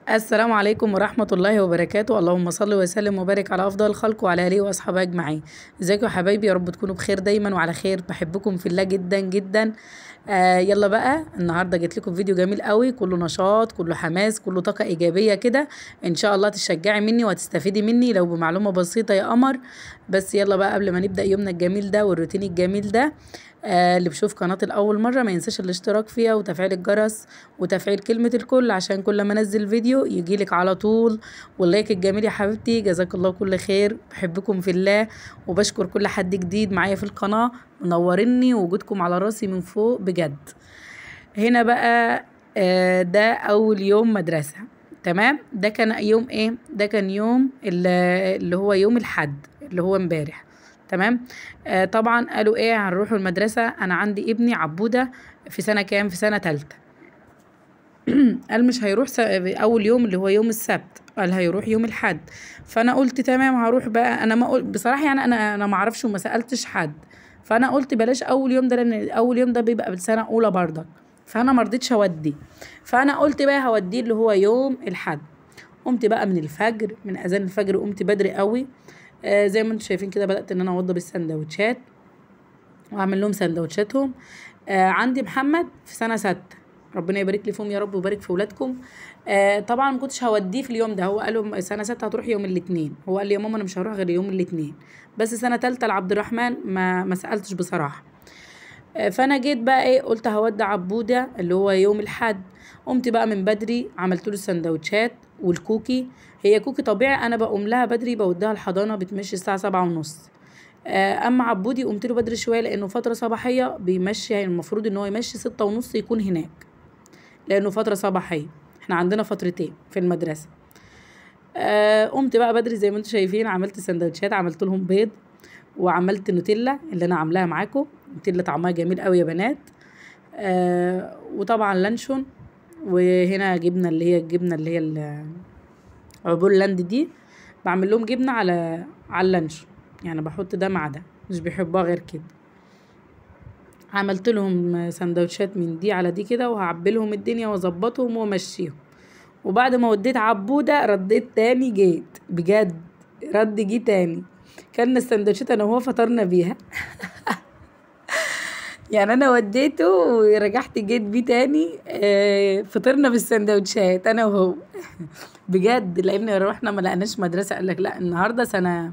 السلام عليكم ورحمة الله وبركاته. اللهم صل وسلم وبارك على أفضل الخلق وعلى آله وأصحابه أجمعين. ازيكم يا حبايبي؟ يا رب تكونوا بخير دايما وعلى خير. بحبكم في الله جدا جدا. يلا بقى، النهارده جيت لكم فيديو جميل قوي، كله نشاط، كله حماس، كله طاقة إيجابية كده. إن شاء الله تشجعي مني وهتستفيدي مني لو بمعلومة بسيطة يا قمر. بس يلا بقى، قبل ما نبدأ يومنا الجميل ده والروتين الجميل ده، اللي بيشوف قناتي لأول مرة ما ينساش الاشتراك فيها وتفعيل الجرس وتفعيل كلمة الكل عشان كل ما انزل فيديو يجيلك على طول. واللايك الجميل يا حبيبتي، جزاك الله كل خير. بحبكم في الله وبشكر كل حد جديد معايا في القناة، منورني ووجودكم على راسي من فوق بجد. هنا بقى ده أول يوم مدرسة. تمام، ده كان يوم ايه؟ ده كان يوم اللي هو يوم الحد اللي هو امبارح. تمام. طبعا قالوا ايه؟ هنروحوا المدرسة. انا عندي ابني عبودة في سنة كام؟ في سنة تالتة. قال مش هيروح اول يوم اللي هو يوم السبت، قال هيروح يوم الحد. فانا قلت تمام هروح بقى. انا ما قلت بصراحة، يعني انا ما اعرفش وما سألتش حد. فانا قلت بلاش اول يوم ده، لان اول يوم ده بيبقى بالسنة اولى برضك. فانا ما رضيتش اودي. فانا قلت بقى هوديه اللي هو يوم الحد. قمت بقى من الفجر، من اذان الفجر قمت بدري قوي. زي ما انتم شايفين كده، بدأت ان انا اوضب السندوتشات واعمل لهم سندوتشاتهم. عندي محمد في سنة 6. ربنا يبارك لي فيهم يا رب ويبارك في ولادكم. طبعا ما كنتش هوديه في اليوم ده. هو قال له سنة 6 هتروح يوم الاثنين. هو قال لي يا ماما انا مش هروح غير يوم الاثنين. بس سنة 3 لعبد الرحمن ما سألتش بصراحة. فانا جيت بقى ايه، قلت هودع عبودة اللي هو يوم الحد. قمت بقى من بدري عملت له السندوتشات والكوكي. هي كوكي طبيعي انا بقوم لها بدري، بوديها الحضانة، بتمشي الساعة 7:30. اما عبودي قمت له بدري شويه لانه فتره صباحيه بيمشي، يعني المفروض ان هو يمشي 6:30 يكون هناك، لانه فتره صباحيه. احنا عندنا فترتين في المدرسه. قمت بقى بدري زي ما انتم شايفين، عملت سندوتشات، عملت لهم بيض وعملت نوتيلا اللي انا عاملاها معاكم. نوتيلا طعمها جميل قوي يا بنات. وطبعا لانشون. وهنا جبنه اللي هي الجبنه اللي هي عبور لاند دي. بعمل لهم جبنه على اللانشون، يعني بحط ده مع ده، مش بيحبوها غير كده. عملت لهم سندوتشات من دي على دي كده، وهعبي لهم الدنيا واظبطهم وامشيهم. وبعد ما وديت عبودة رديت تاني، جيت بجد جه تاني. كان السندوتشات انا وهو فطرنا بيها. يعني انا وديته ورجعت جيت بيه تاني. فطرنا بالسندوتشات انا وهو. بجد، لان رحنا ما لقناش مدرسة. قال لك لا النهارده سنة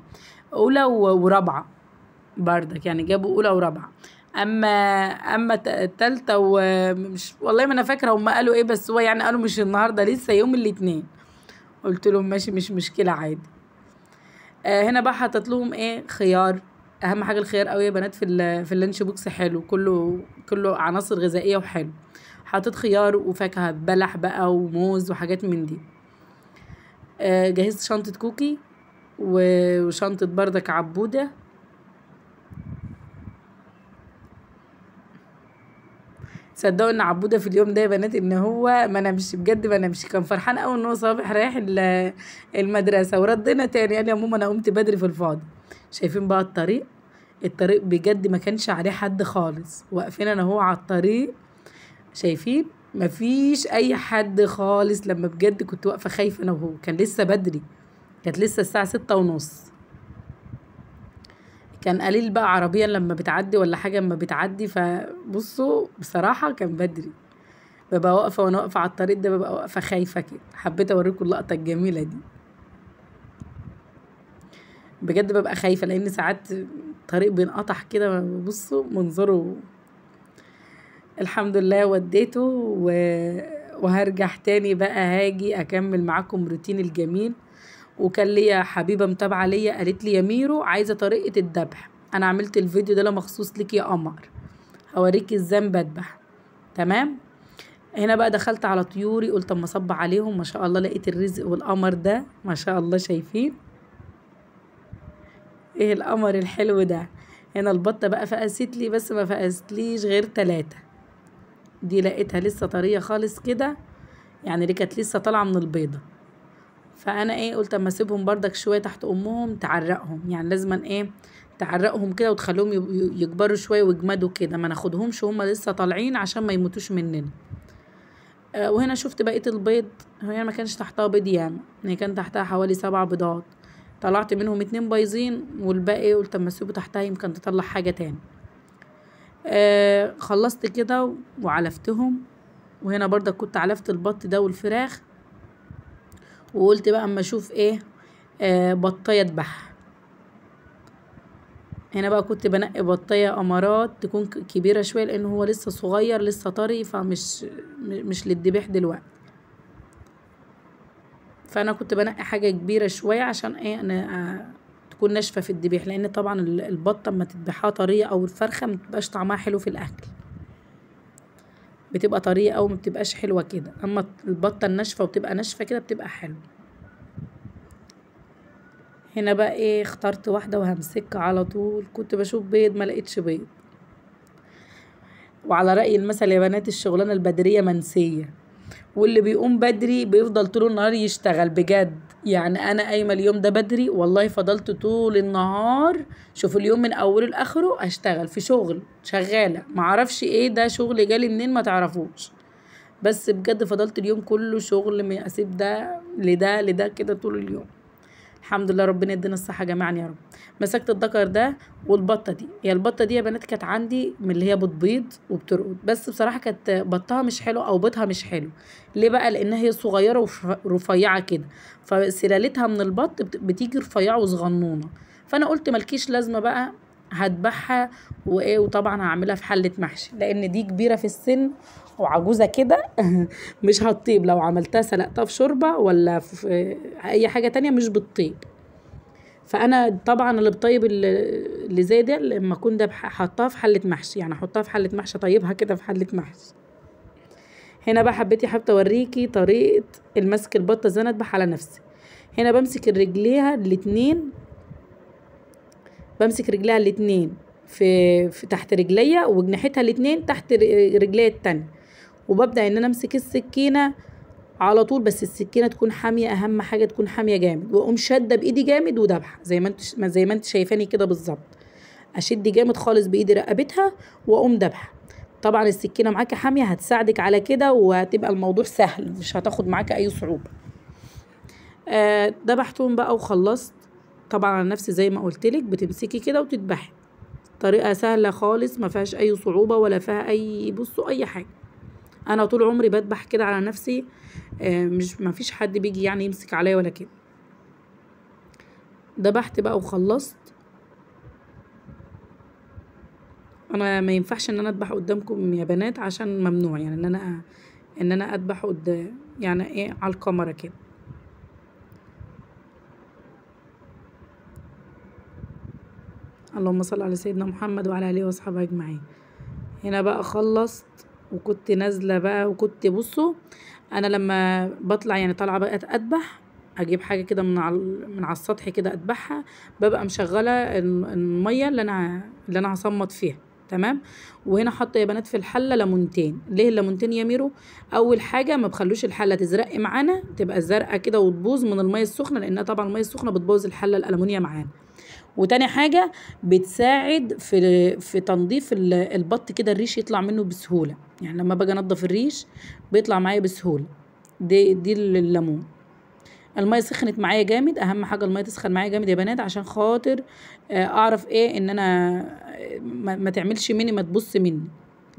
اولى ورابعة بردك، يعني جابوا اولى ورابعة. اما التالتة ومش، والله ما انا فاكره هم قالوا ايه، بس هو يعني قالوا مش النهارده، لسه يوم الاثنين. قلت لهم ماشي، مش مشكله عادي. هنا بقى حطيت لهم ايه؟ خيار. اهم حاجه الخيار قوي يا بنات في اللانش بوكس، حلو، كله عناصر غذائيه وحلو. حطيت خيار وفاكهه، بلح بقى وموز وحاجات من دي. جهزت شنطه كوكي وشنطه بردك عبوده. صدقوا ان عبوده في اليوم ده يا بنات ان هو ما نمشي، بجد ما نمشي. كان فرحان قوي ان هو صباح رايح المدرسه. وردنا تاني قال يا ماما انا قمت بدري في الفاضي. شايفين بقى الطريق بجد ما كانش عليه حد خالص، واقفين انا هو على الطريق. شايفين مفيش اي حد خالص. لما بجد كنت واقفه خايفه انا وهو، كان لسه بدري، كانت لسه الساعه 6:30. كان قليل بقى عربيا لما بتعدي ولا حاجه اما بتعدي. فبصوا بصراحه كان بدري. ببقى واقفة وانا واقفة على الطريق ده، ببقى واقفة خايفة كده. حبيت اوريكم اللقطة الجميلة دي. بجد ببقى خايفة لان ساعات الطريق بينقطع كده. بصوا منظره. الحمد لله وديته وهرجع تاني بقى، هاجي اكمل معاكم روتين الجميل. وكان ليا حبيبة متابعة ليا قالت لي يا ميرو عايزة طريقة الذبح. انا عملت الفيديو ده مخصوص لك يا قمر، هوريكي ازاي بذبح. تمام. هنا بقى دخلت على طيوري، قلت اما اصب عليهم. ما شاء الله لقيت الرزق والقمر ده، ما شاء الله. شايفين ايه القمر الحلو ده؟ هنا البطة بقى فقست لي، بس ما فقستليش غير 3. دي لقيتها لسه طرية خالص كده، يعني دي كانت لسه طالعة من البيضة. فانا ايه، قلت اما اسيبهم بردك شوية تحت امهم تعرقهم، يعني لازما ايه تعرقهم كده وتخليهم يكبروا شوية ويجمدوا كده، ما ناخدهمش وهم لسه طالعين عشان ما يموتوش مننا. وهنا شفت بقية البيض هي ما كانش تحتها بيض ياما، هي كان تحتها حوالي 7 بيضات، طلعت منهم 2 بايظين والباقي قلت اما اسيبه تحتها يمكن تطلع حاجة تاني. خلصت كده وعلفتهم. وهنا برضك كنت علفت البط ده والفراخ، وقلت بقى اما اشوف ايه بطايه اذبحها. هنا بقى كنت بنقي بطايه امارات تكون كبيره شويه، لانه هو لسه صغير لسه طري، فمش مش للذبح دلوقتي. فانا كنت بنقي حاجه كبيره شويه عشان ايه انا تكون ناشفه في الذبيح، لان طبعا البطه اما تذبحها طريه او الفرخه ما بتبقاش طعمها حلو في الاكل، بتبقى طريه او ما بتبقاش حلوه كده، اما البطه الناشفه وبتبقى ناشفه كده بتبقى حلوه. هنا بقى ايه اخترت واحده وهمسكها على طول، كنت بشوف بيض ما لقيتش بيض. وعلى رأي المثل يا بنات، الشغلانه البدريه منسيه، واللي بيقوم بدري بيفضل طول النهار يشتغل بجد. يعني انا قايمه اليوم ده بدري والله، فضلت طول النهار شوف اليوم من اوله لاخره اشتغل في شغل، شغاله معرفش ايه ده شغل جالي منين ما تعرفوش، بس بجد فضلت اليوم كله شغل، من اسيب ده لده لده كده طول اليوم. الحمد لله ربنا يدينا الصحه جميعا يا رب. مسكت الذكر ده والبطه دي، هي البطه دي يا بنات كانت عندي من اللي هي بتبيض وبترقد، بس بصراحه كانت بطها مش حلو او بيضها مش حلو. ليه بقى؟ لانها هي صغيره ورفيعه كده، فسلالتها من البط بتيجي رفيعه وصغنونه. فانا قلت ملكيش لازمه بقى، هذبحها وايه، وطبعا هعملها في حله محشي، لان دي كبيره في السن وعجوزه كده مش هتطيب، لو عملتها سلقتها في شوربه ولا في اي حاجه تانية مش بتطيب. فانا طبعا اللي بطيب اللي زي ده لما اكون ده حطها في حله محشي، يعني احطها في حله محشي طيبها كده في حله محشي. هنا بقى حبيت يا حبيبتي اوريكي طريقه المسك البطه ازاي اذبح على نفسي. هنا بمسك رجليها الاتنين، بمسك رجليها الاتنين في تحت رجليا، وجناحتها الاتنين تحت رجليا التانية، وببدأ ان انا امسك السكينة على طول، بس السكينة تكون حامية، اهم حاجة تكون حامية جامد، واقوم شادة بايدي جامد وذبحة زي ما انت شايفاني كده بالظبط. اشد جامد خالص بايدي رقبتها واقوم ذبحة. طبعا السكينة معاكي حامية هتساعدك على كده، وهتبقى الموضوع سهل مش هتاخد معاكي اي صعوبة. ذبحتهم بقى وخلصت. طبعا على نفسي زي ما قلتلك بتمسكي كده وتذبحي، طريقة سهلة خالص ما فيهاش اي صعوبة ولا فيها اي بصوا اي حاجة. انا طول عمري بذبح كده على نفسي، مش ما فيش حد بيجي يعني يمسك عليا ولا كده. ذبحت بقى وخلصت. انا ما ينفعش ان انا اذبح قدامكم يا بنات، عشان ممنوع يعني ان انا اذبح قدام يعني ايه على الكاميرا كده. اللهم صل على سيدنا محمد وعلى اله واصحابه اجمعين. هنا بقى خلصت وكنت نازله بقى، وكنت بصوا انا لما بطلع يعني طالعه بقى اذبح، اجيب حاجه كده من على السطح كده اذبحها، ببقى مشغله الميه اللي انا هصمت فيها، تمام. وهنا حاطه يا بنات في الحله ليمونتين. ليه الليمونتين يا ميرو؟ اول حاجه ما بخلوش الحله تزرق معانا، تبقى زرقاء كده وتبوظ من الميه السخنه، لان طبعا الميه السخنه بتبوظ الحله الالومنيا معانا. وتاني حاجة بتساعد في تنظيف البط كده، الريش يطلع منه بسهولة، يعني لما باجي انضف الريش بيطلع معايا بسهولة. دي الليمون. المية سخنت معايا جامد، اهم حاجة المية تسخن معايا جامد يا بنات، عشان خاطر اعرف ايه ان انا ما تعملش مني، ما تبص مني.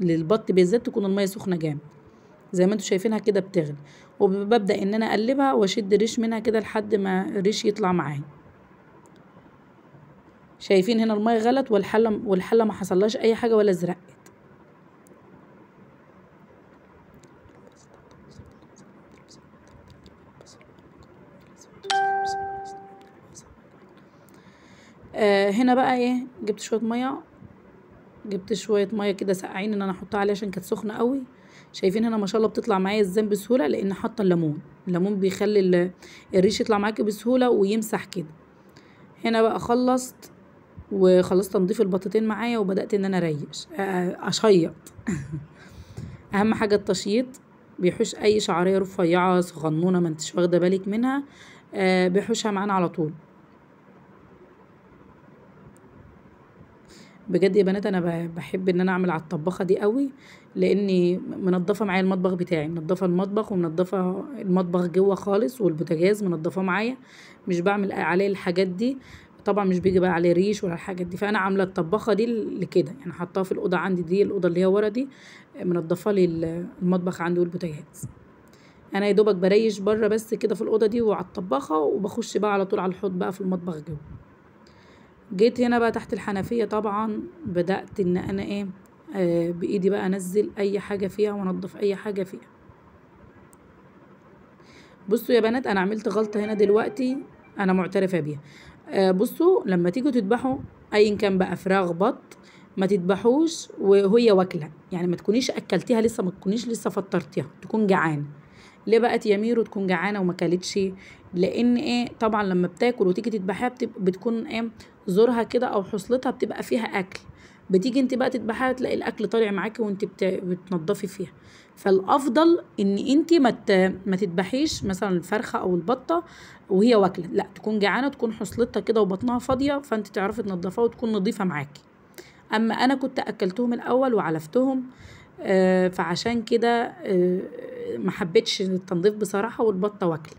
للبط بالذات تكون المية سخنة جامد زي ما انتوا شايفينها كده بتغلي، وببدأ ان انا اقلبها واشد الريش منها كده لحد ما الريش يطلع معايا. شايفين هنا المية غلت، والحلة ما حصلهاش اي حاجة ولا زرقت. هنا بقى ايه جبت شوية مية كده ساقعين ان انا احطها عليها عشان كانت سخنة قوي. شايفين هنا ما شاء الله بتطلع معايا ازاي بسهولة، لان حاطة الليمون بيخلي الريش يطلع معاكي بسهولة ويمسح كده. هنا بقى وخلصت تنظيف البطتين معايا، وبدأت ان انا اريش اشيط اهم حاجة التشييط، بيحوش اي شعرية رفيعة صغنونة ما انتش واخدة بالك منها، بيحوشها معانا على طول. بجد يا بنات انا بحب ان انا اعمل على الطباخه دي قوي، لاني منضفه معايا المطبخ بتاعي، منضفه المطبخ ومنضفه المطبخ جوه خالص، والبوتاجاز منضفه معايا، مش بعمل عليه الحاجات دي. طبعا مش بيجي بقى عليه ريش ولا الحاجات دي، فانا عامله الطباخه دي لكده يعني، حطاها في الاوضه عندي، دي الاوضه اللي هي ورا دي، منضفه لي المطبخ عندي والبوتاجاز. انا يا دوبك بريش بره بس كده في الاوضه دي وعلى الطباخه، وبخش بقى على طول على الحوض بقى في المطبخ جوه. جيت هنا بقى تحت الحنفيه، طبعا بدات ان انا ايه، بايدي بقى انزل اي حاجه فيها وانضف اي حاجه فيها. بصوا يا بنات انا عملت غلطه هنا دلوقتي انا معترفه بيها. بصوا لما تيجوا تذبحوا ايا كان بقى فراخ بط، ما تذبحوش وهي واكله، يعني ما تكونيش اكلتيها لسه، ما تكونيش لسه فطرتيها، تكون جعانه. ليه بقى يا ميرو تكون جعانه وما كلتش؟ لان ايه، طبعا لما بتاكل وتيجي تذبحيها بتكون ايه، زورها كده او حصلتها بتبقى فيها اكل، بتيجي انت بقى تذبحيها تلاقي الاكل طالع معاكي وانت بتنضفي فيها. فالافضل ان انت ما تذبحيش مثلا الفرخه او البطه وهي واكله، لا تكون جعانه، تكون حصلتها كده وبطنها فاضيه، فانت تعرفي تنضفيها وتكون نظيفه معاكي. اما انا كنت اكلتهم الاول وعلفتهم، فعشان كده ما حبيتش التنظيف بصراحه، والبطه واكله.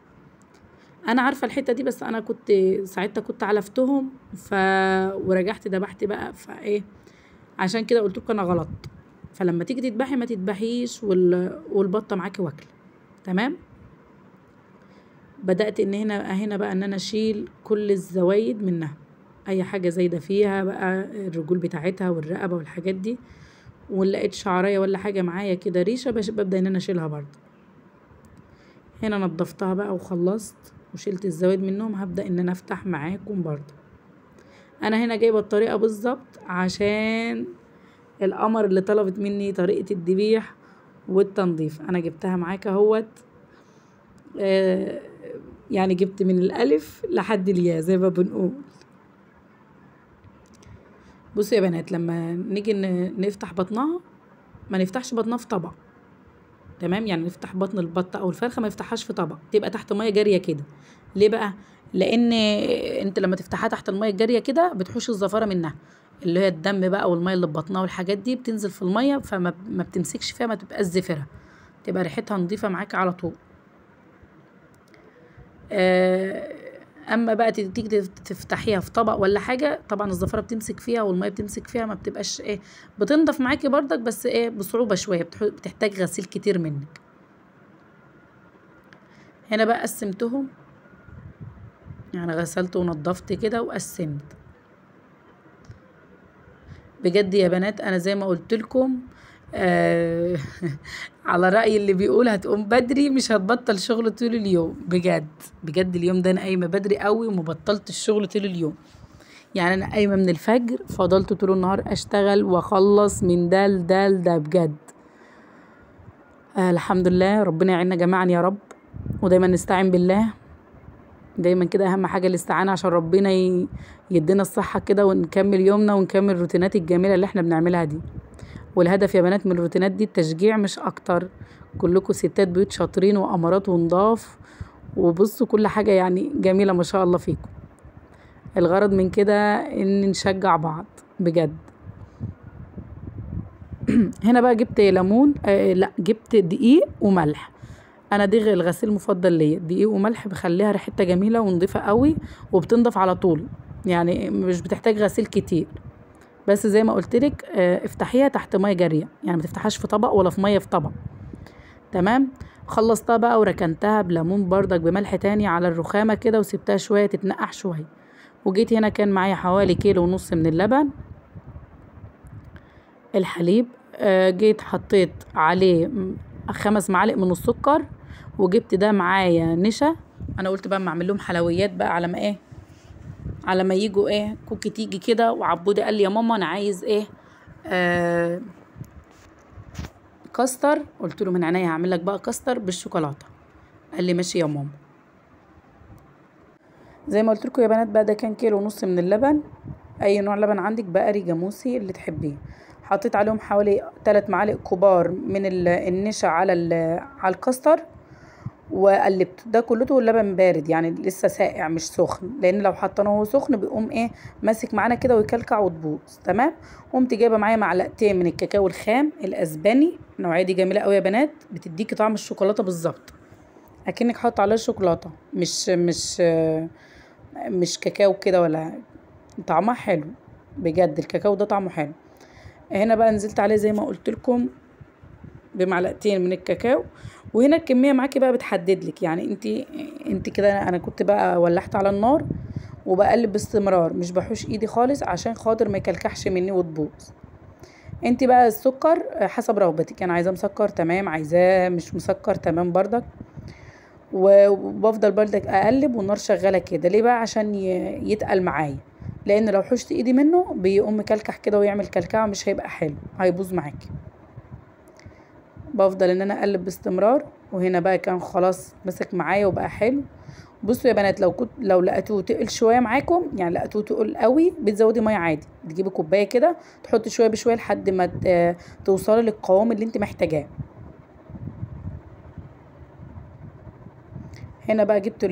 انا عارفه الحته دي، بس انا كنت ساعتها كنت علفتهم ورجعت ذبحت بقى، فايه عشان كده قلت لكم انا غلط. فلما تيجي تذبحي ما تذبحيش والبطه معاكي واكله. تمام. بدات ان هنا بقى ان انا اشيل كل الزوايد منها، اي حاجه زايده فيها بقى، الرجول بتاعتها والرقبه والحاجات دي، ولقيت شعريه ولا حاجه معايا كده ريشه ببدا ان انا اشيلها برضه. هنا نضفتها بقى وخلصت وشلت الزوايد منهم، هبدا ان انا افتح معاكم برضه. انا هنا جايبه الطريقه بالظبط عشان القمر اللي طلبت مني طريقه الذبيح والتنظيف، انا جبتها معاك اهوت. يعني جبت من الالف لحد الياء زي ما بنقول. بصوا يا بنات لما نيجي نفتح بطنها، ما نفتحش بطنها في طبق. تمام، يعني نفتح بطن البطه او الفرخه ما نفتحهاش في طبق، تبقى تحت ميه جاريه كده. ليه بقى؟ لان انت لما تفتحها تحت الميه الجاريه كده بتحوش الزفاره منها، اللي هي الدم بقى والميه اللي في بطنها والحاجات دي بتنزل في الميه، فما بتمسكش فيها، ما تبقاش زفره، تبقى ريحتها نظيفه معاك على طول. اما بقى تيجي تفتحيها في طبق ولا حاجه، طبعا الزفاره بتمسك فيها والميه بتمسك فيها، ما بتبقاش ايه، بتنضف معاكي برضك، بس ايه بصعوبه شويه، بتحتاج غسيل كتير منك. هنا بقى قسمتهم، يعني غسلت ونضفت كده وقسمت. بجد يا بنات انا زي ما قلت لكم، على رأي اللي بيقول هتقوم بدري مش هتبطل شغل طول اليوم. بجد بجد اليوم ده انا قايمه بدري قوي ومبطلت الشغل طول اليوم، يعني انا قايمه من الفجر، فضلت طول النهار اشتغل واخلص من ده لده لده بجد. الحمد لله، ربنا يعيننا جميعا يا رب، ودايما نستعين بالله، دايما كده اهم حاجه الاستعانه، عشان ربنا يدينا الصحه كده ونكمل يومنا ونكمل الروتينات الجميله اللي احنا بنعملها دي. والهدف يا بنات من الروتينات دي التشجيع مش اكتر، كلكم ستات بيوت شاطرين وامارات ونضاف، وبصوا كل حاجه يعني جميله ما شاء الله فيكم. الغرض من كده ان نشجع بعض بجد. هنا بقى جبت ليمون، لا جبت دقيق وملح، انا دي الغسيل المفضل ليا، دقيق وملح بخليها ريحتها جميله ونضيفه قوي وبتنضف على طول، يعني مش بتحتاج غسيل كتير. بس زي ما قلت لك افتحيها تحت ميه جاريه، يعني ما تفتحهاش في طبق ولا في ميه في طبق. تمام. خلصتها بقى وركنتها بليمون بردك بملح تاني على الرخامه كده، وسبتها شويه تتنقع شويه. وجيت هنا كان معايا حوالي 1.5 كيلو من اللبن الحليب، جيت حطيت عليه 5 معالق من السكر، وجبت ده معايا نشا. انا قلت بقى اما اعمل لهم حلويات بقى على ما ايه، على ما يجوا ايه كوكي تيجي كده. وعبودي قال لي يا ماما انا عايز ايه، كاستر. قلت له من عينيا هعمل لك بقى كاستر بالشوكولاته. قال لي ماشي يا ماما. زي ما قلت لكم يا بنات بقى، ده كان 1.5 كيلو من اللبن، اي نوع لبن عندك، بقري جاموسي اللي تحبيه. حطيت عليهم حوالي 3 معالق كبار من النشا على الكاستر، وقلبته ده كلته، واللبن بارد يعني لسه ساقع مش سخن، لان لو حطيناه وهو سخن بيقوم ايه ماسك معانا كده ويكلكع وتبوظ. تمام. قمت جايبه معايا معلقتين من الكاكاو الخام الاسباني، النوعيه دي جميله قوي يا بنات، بتديكي طعم الشوكولاته بالظبط، اكنك حاطه عليه شوكولاته، مش كاكاو كده ولا. طعمها حلو بجد، الكاكاو ده طعمه حلو. هنا بقى نزلت عليه زي ما قلت لكم بمعلقتين من الكاكاو. وهنا الكميه معاكي بقى بتحدد لك، يعني انت كده. انا كنت بقى ولحت على النار وبقلب باستمرار، مش بحوش ايدي خالص عشان خاطر ما يكلكحش مني وتبوظ. انت بقى السكر حسب رغبتك، انا عايزاه مسكر تمام، عايزاه مش مسكر تمام بردك. وبفضل بردك اقلب والنار شغاله كده. ليه بقى؟ عشان يتقل معايا، لان لو حشت ايدي منه بيقوم مكلكح كده ويعمل كلكعه، مش هيبقى حلو، هيبوظ معاكي. بفضل ان انا اقلب باستمرار. وهنا بقى كان خلاص مسك معايا وبقى حلو. بصوا يا بنات، لو لقيتوه تقل شويه معاكم، يعني لقيتوه تقل قوي، بتزودي ميه عادي، تجيبي كوبايه كده تحطي شويه بشويه لحد ما توصلي للقوام اللي انت محتاجاه. هنا بقى جبت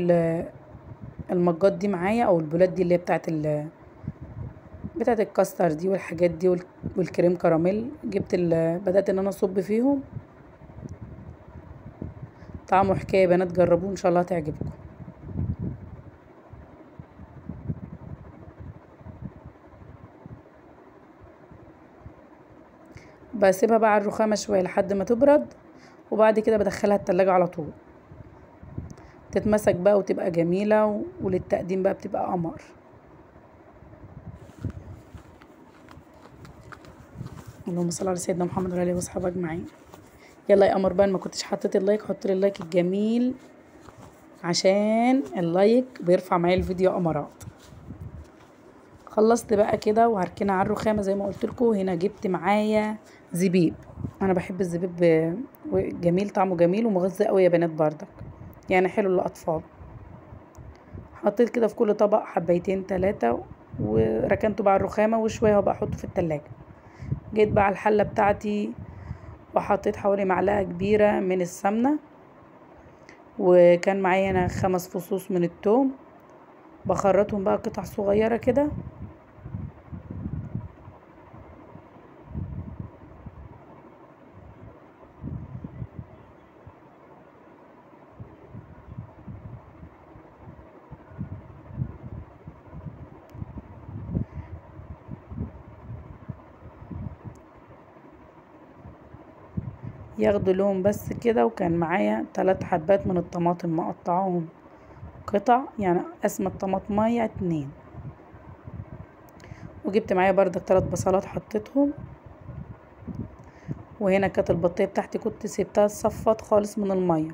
المجات دي معايا، او البولات دي اللي هي بتاعت الكاستر دي والحاجات دي والكريم كراميل. جبت بدأت ان انا اصب فيهم. طعمه حكايه يا بنات، جربوه ان شاء الله هتعجبكم. بسيبها بقى على الرخامه شويه لحد ما تبرد، وبعد كده بدخلها التلاجة على طول تتمسك بقى وتبقى جميله، وللتقديم بقى بتبقى قمر. اللهم صل على سيدنا محمد وعلى اله وصحبه اجمعين. يلا يا قمر بقى، ما كنتش حطيت اللايك، حط لي اللايك الجميل عشان اللايك بيرفع معايا الفيديو قمرات. خلصت بقى كده وهركنها على الرخامه زي ما قلت لكم. هنا جبت معايا زبيب، انا بحب الزبيب، جميل، طعمه جميل ومغذي قوي يا بنات بردك، يعني حلو للاطفال. حطيت كده في كل طبق حبيتين 3، وركنته بقى على الرخامه، وشويه هبقى احطه في التلاجة. جيت بقى على الحله بتاعتي وحطيت حوالي معلقه كبيره من السمنه، وكان معايا انا 5 فصوص من الثوم، بخرطهم بقى قطع صغيره كده. ياخدوا لون بس كده. وكان معايا 3 حبات من الطماطم مقطعاهم قطع، يعني قسم الطماطمية 2. وجبت معايا برضك 3 بصلات حطيتهم. وهنا كانت البطية بتاعتي كنت سيبتها تصفط خالص من المية،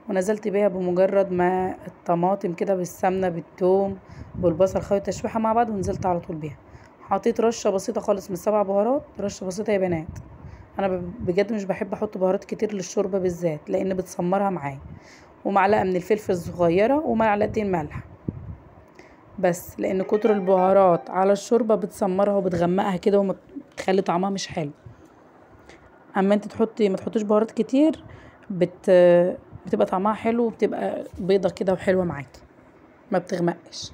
ونزلت بيها بمجرد ما الطماطم كده بالسمنة بالثوم بالبصل خدوا تشويحة مع بعض، ونزلت على طول بيها. حطيت رشة بسيطة خالص من 7 بهارات، رشة بسيطة يا بنات. انا بجد مش بحب احط بهارات كتير للشوربة بالذات، لان بتسمرها معايا. ومعلقة من الفلفل الصغيرة، ومعلقتين ملح بس، لان كتر البهارات على الشوربة بتسمرها وبتغمقها كده وبتخلي طعمها مش حلو. اما انت ما تحطيش بهارات كتير، بتبقى طعمها حلو، وبتبقى بيضة كده وحلوة معاكي، ما بتغمقش.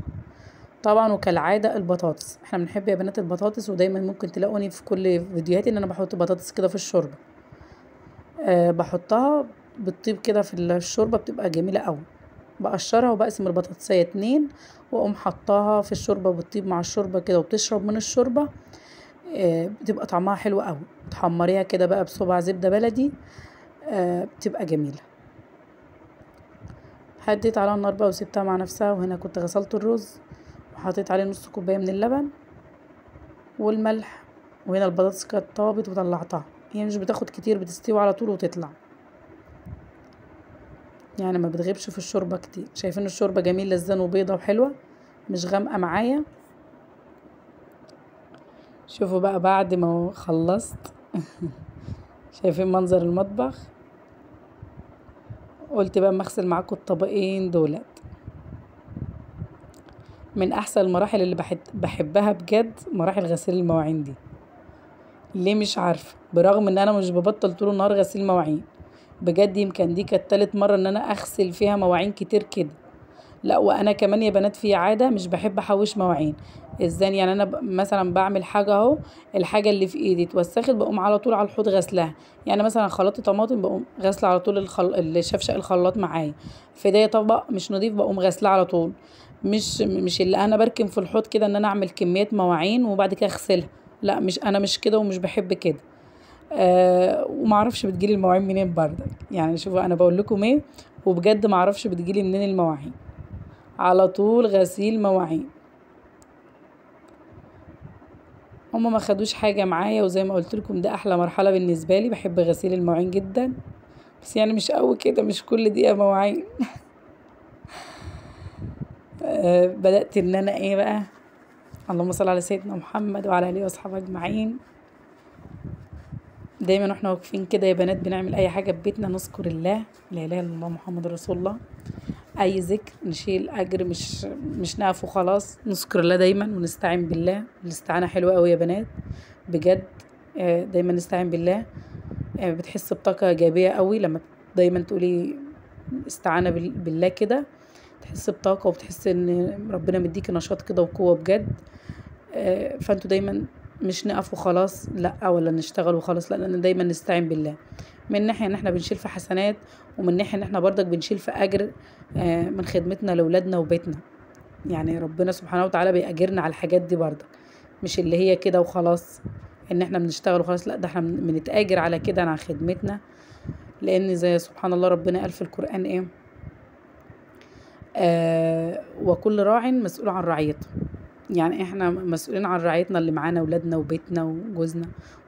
طبعا وكالعادة البطاطس، احنا بنحب يا بنات البطاطس، ودايما ممكن تلاقوني في كل فيديوهاتي ان انا بحط بطاطس كده في الشوربة. بحطها بتطيب كده في الشوربة، بتبقى جميلة قوي. بقشرها وبقسم البطاطسية 2، واقوم حطاها في الشوربة، بتطيب مع الشوربة كده وبتشرب من الشوربة. بتبقى طعمها حلو قوي. تحمريها كده بقى بصبع زبدة بلدي، بتبقى جميلة. هديت على النار بقى وسبتها مع نفسها. وهنا كنت غسلت الرز وحطيت عليه نص كوباية من اللبن والملح. وهنا البطاطس كانت طابت وطلعتها، هي مش بتاخد كتير، بتستوي على طول وتطلع، يعني ما بتغيبش في الشوربة كتير. شايفين الشوربة جميل لزان وبيضة وحلوة، مش غامقة معايا. شوفوا بقى بعد ما خلصت شايفين منظر المطبخ. قلت بقى اما اغسل معاكم الطبقين دولت. من احسن المراحل اللي بحبها بجد مراحل غسيل المواعين دي. ليه؟ مش عارفه، برغم ان انا مش ببطل طول النهار غسيل مواعين، بجد يمكن دي كانت تالت مرة ان انا اغسل فيها مواعين كتير كده. لا وانا كمان يا بنات في عادة مش بحب احوش مواعين. ازاي يعني؟ انا مثلا بعمل حاجة اهو، الحاجة اللي في ايدي اتوسخت بقوم على طول على الحوض غسلها. يعني مثلا خلطت طماطم بقوم غسله على طول الشفشق الخلاط معايا. في ايديا طبق مش نضيف بقوم غسلاه على طول. مش اللي انا بركن في الحوض كده ان انا اعمل كميات مواعين وبعد كده اغسلها. لا مش انا مش كده ومش بحب كده. ومعرفش بتجيلي المواعين منين برضك. يعني شوفوا انا بقول لكم ايه، وبجد معرفش بتجيلي منين المواعين. على طول غسيل مواعين. هما ما خدوش حاجة معايا، وزي ما قلت لكم ده احلى مرحلة بالنسبة لي، بحب غسيل المواعين جدا. بس يعني مش قوي كده، مش كل دقيقة مواعين. بدأت ان انا ايه بقى، اللهم صل على سيدنا محمد وعلى اله واصحابه اجمعين. دايما واحنا واقفين كده يا بنات بنعمل اي حاجة في بيتنا نذكر الله، لا اله الا الله محمد رسول الله. اي ذكر نشيل اجر، مش نقف وخلاص، نذكر الله دايما ونستعين بالله. الاستعانة حلوة قوي يا بنات بجد. دايما نستعين بالله. بتحس بطاقة ايجابية قوي لما دايما تقولي استعانة بالله كده. تحس بطاقة وبتحس ان ربنا مديكي نشاط كده وقوة بجد. فانتوا دايما مش نقف وخلاص لا، ولا نشتغل وخلاص لا، لان دايما نستعين بالله. من ناحية ان احنا بنشيل في حسنات، ومن ناحية ان احنا برضك بنشيل في اجر من خدمتنا لاولادنا وبيتنا. يعني ربنا سبحانه وتعالى بيأجرنا على الحاجات دي برضك، مش اللي هي كده وخلاص ان احنا بنشتغل وخلاص لا، ده احنا بنتأجر على كده على خدمتنا. لان زي سبحان الله ربنا قال في القرآن ايه، وكل راع مسؤول عن رعيته. يعني احنا مسؤولين عن رعايتنا اللي معانا، ولادنا وبيتنا وجوزنا.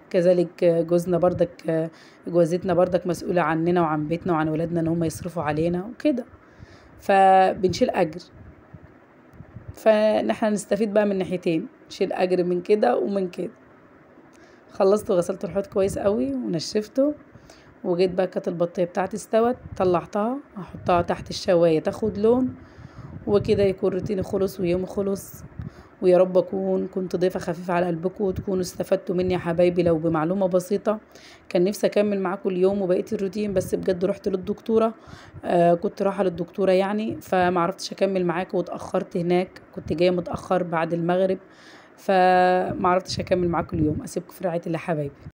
كذلك جوزنا برضك، جوازتنا برضك مسؤولة عننا وعن بيتنا وعن ولادنا ان هم يصرفوا علينا وكده. فبنشيل اجر. فنحن نستفيد بقى من ناحيتين، نشيل اجر من كده ومن كده. خلصت وغسلت الحوض كويس قوي ونشفته، وجيت بقى كانت البطية بتاعتي استوت، طلعتها احطها تحت الشواية تاخد لون، وكده يكون روتيني خلص ويوم خلص. ويا رب اكون كنت ضيفة خفيفة على قلبكم، وتكونوا استفدتوا مني يا حبايبي لو بمعلومة بسيطة. كان نفسي اكمل معاكم اليوم وبقيت الروتين، بس بجد رحت للدكتورة. كنت رايحة للدكتورة يعني، فما عرفتش اكمل معاكم واتأخرت هناك، كنت جاية متأخر بعد المغرب، فما عرفتش اكمل معاكم اليوم. اسيبكم في رعاية الله حبايبي.